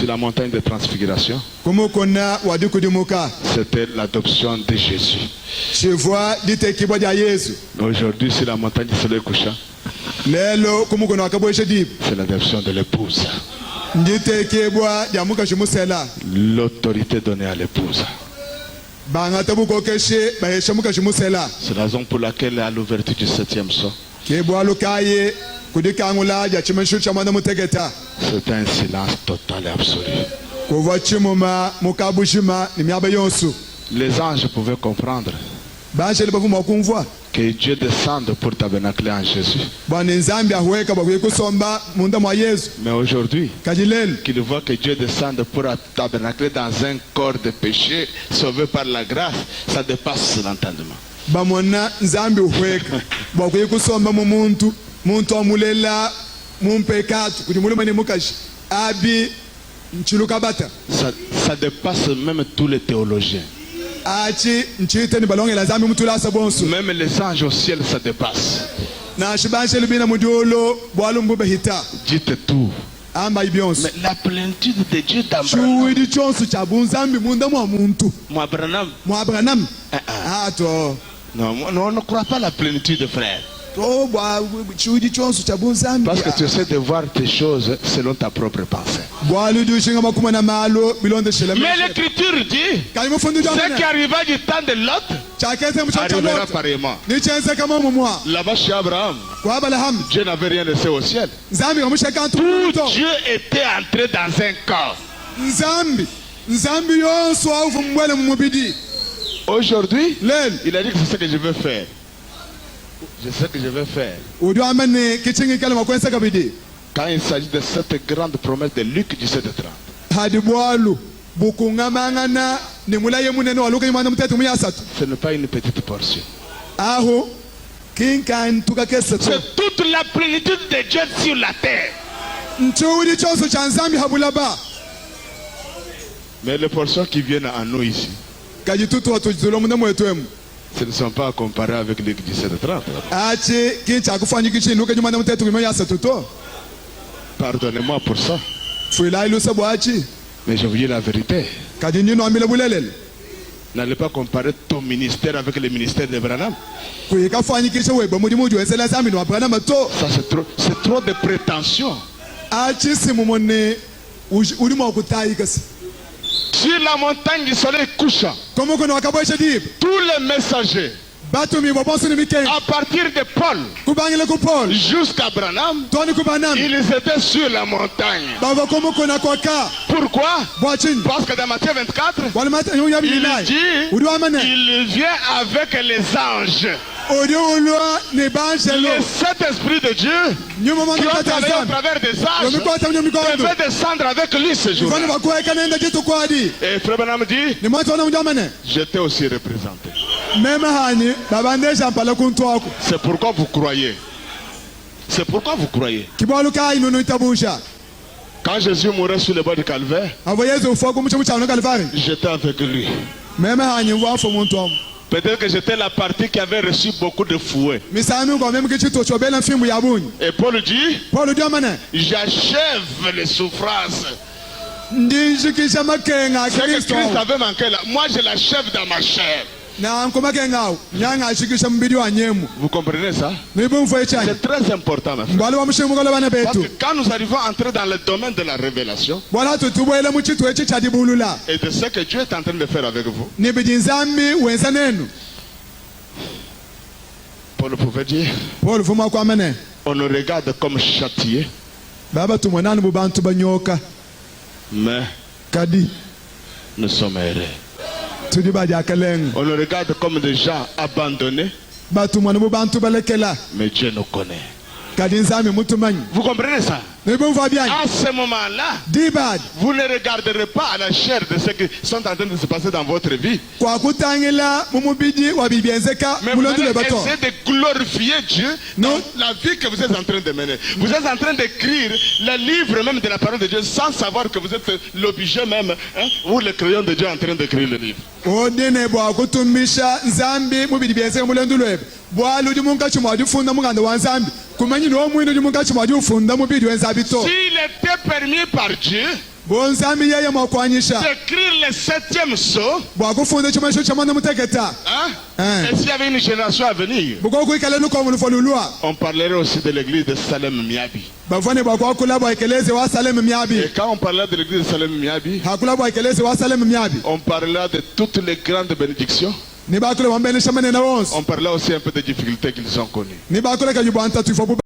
Sur la montagne de transfiguration, kumukona wadikudimuka c'était l'adoption de Jésus. chivwa ditekibwa dia Yesu Aujourd'hui, sur la montagne du soleil couchant, lelo kumukona wakabweshe dip c'est l'adoption de l'épouse. nditekibwa dia mukashimusela L'autorité donnée à l'épouse. bangata bukokeshe baheshe mukashimusela C'est la raison pour laquelle à l'ouverture du 7e sceau, kibwa lukaye kudikangula dia chimenshu cha mwana mutegeta c'était un silence total et absolu. kuva chimuma mukabushima nimyaba yonsu Les anges pouvaient comprendre banshele bavuma kumvwa que Dieu descende pour tabernacler en Jésus. bwana nzambi ahweka bakuye kusomba munda mwa Yesu Mais aujourd'hui, kajilelo qu'ils voient que Dieu descende pour tabernacler dans un corps de péché, sauvé par la grâce, ça dépasse l'entendement. bamona nzambi uhweka bakuye kusomba mu muntu amulela mumpekatu kuti mulumene mukashi abi nchiluka bata Ça dépasse même tous les théologiens. achi nchiteni balongela nzambi mutula sabonso Même les anges au ciel, ça dépasse. na shibanshele bina mudiolo bwalumbube hita Dites tout. amba ibyonso Mais la plénitude de Dieu d'Abraham. chuidi chonso cha bunzambi munda mwa muntu Moi, Abraham, mwa Abraham to non, on ne croit pas la plénitude, frère. to bwa chuidi chonso cha bunzambi Parce que tu essaies de voir tes choses selon ta propre pensée. bwaludu shinga makuma na malo bilonde shele Mais l'écriture dit, kali mufundu ce qui jamana arriva du temps de Lot chakese mchacha arrivera lot pareillement. ni chense kama mumwa Là-bas chez Abraham, kwa Abraham Dieu n'avait rien laissé au ciel. nzambi kamushaka Tout ntuto Dieu était entré dans un corps. nzambi yonso aufu mbwele mumubidi Aujourd'hui, lel il a dit que c'est ce que je veux faire. Je sais que je vais faire. udio amane kichingi kale makwensa kabidi Quand il s'agit de cette grande promesse de Luc 17:30, hadi bwalu bukungamangana ni mulaye munene waluka imana mutatu muyasatu ce n'est pas une petite portion. aho kinkan tukakese to C'est toute la plénitude de Dieu sur la terre. nchudi chonso cha nzambi habulaba Mais les portions qui viennent à nous ici, kajitutu watujulo mune mwetwemu ce ne sont pas à comparer avec Luc 17:30. achi kincha kufanyika chinuka imana mutatu muyasatu to Pardonnez-moi pour ça, fuila ilusa bwachi mais je vous dis la vérité. kadi ndino amile bulelele N'allez pas comparer ton ministère avec le ministère d'Abraham. kuyika fanyikisha weba muri mudi wensela nzambi no Abraham to Ça, c'est trop de prétention. achi simumone ulimo kutayika si Sur la montagne du soleil couchant, komo kono wakabwesha dip tous les messagers, batumi bobonso ni miken à partir de Paul kubangile ku Paul jusqu'à Abraham, toni kubanam ils étaient sur la montagne. bava komo kona kwaka Pourquoi? bwachin Parce que dans Matthieu 24, wala mata yo yabi il nai dit, udu amane il vient avec les anges. udu ulwa ne banshelo Les sept esprits de Dieu nyuma qui manga ont travaillé au tatazam travers des yo anges mikota mnyo mikondo devaient descendre avec lui ce jour-là. fani bakweka nenda jitu kwadi Et Frère Branham dit, ni mwanzo na mjamane j'étais aussi représenté. mema hani babandesha mpala kuntwako C'est pourquoi vous croyez. C'est pourquoi vous croyez. kibwalu kai nunu itabusha Quand Jésus mourait sur le bord du calvaire, avo yezu ufoku mche mcha kalvari j'étais avec lui. mema hani wafo muntu am Peut-être que j'étais la partie qui avait reçu beaucoup de fouets. misanu kwa meme kichito chobela mfimbu ya bunyi Et Paul dit, Paul diamane j'achève les souffrances. ndinjikisha makenga C'est que Kristo Christ avait manqué là. Moi, je l'achève dans ma chair. na nkomakenga nyanga ashikisha mbidi wa nyemu Vous comprenez ça? nibumfo echani C'est très important, ma frère. ngwalo wa mshimu ngalo bana Parce betu que quand nous arrivons à entrer dans le domaine de la révélation bwala tutubwele muchitu echi chadibulula et de ce que Dieu est en train de faire avec vous, nibidi nzambi wenza nenu Paul pouvait dire, Paul fuma kwa mane on nous regarde comme châtiés, baba tumwanani bubantu banyoka mais kadi nous sommes heureux. tudi baja kaleng On nous regarde comme des gens abandonnés, batumwana bubantu balekela mais Dieu nous connaît. kadi nzambi mutumanyi Vous comprenez ça? nibumfa byanyi À ce moment-là, dibad vous ne regarderez pas à la chair de ce qui sont en train de se passer dans votre vie, kwa kutangila mumubidi wabibyenzeka mais vous allez mulondule bato essayer de glorifier Dieu dans Non. la vie que vous êtes en train de mener. Vous êtes en train d'écrire le livre même de la parole de Dieu sans savoir que vous êtes l'objet même, hein, ou le crayon de Dieu en train d'écrire le livre. odine bwa kutumisha nzambi mubidi byenzeka mulondule bwaludi munkachi mwadifunda muganda wa nzambi kumanyi no mwino munkachi mwadifunda mubidi wenzabi to S'il était permis par Dieu, bonzambi yeye mwakwanyisha d'écrire le 7e sceau, bwakufunda chimasho chamana muteketa et s'il y avait une génération à venir, bukokuikala nuko munufalulwa on parlerait aussi de l'église de Salem Miabi. bavane bwakwakula bwakeleze wa Salem Miabi. Et quand on parlera de l'église de Salem Miabi, hakula bwakeleze wa Salem Miabi. on parlera de toutes les grandes bénédictions. Ni bakule wambene shamane na wonse. On parlera aussi un peu des difficultés qu'ils ont connues. Ni bakule kayubanta tufobu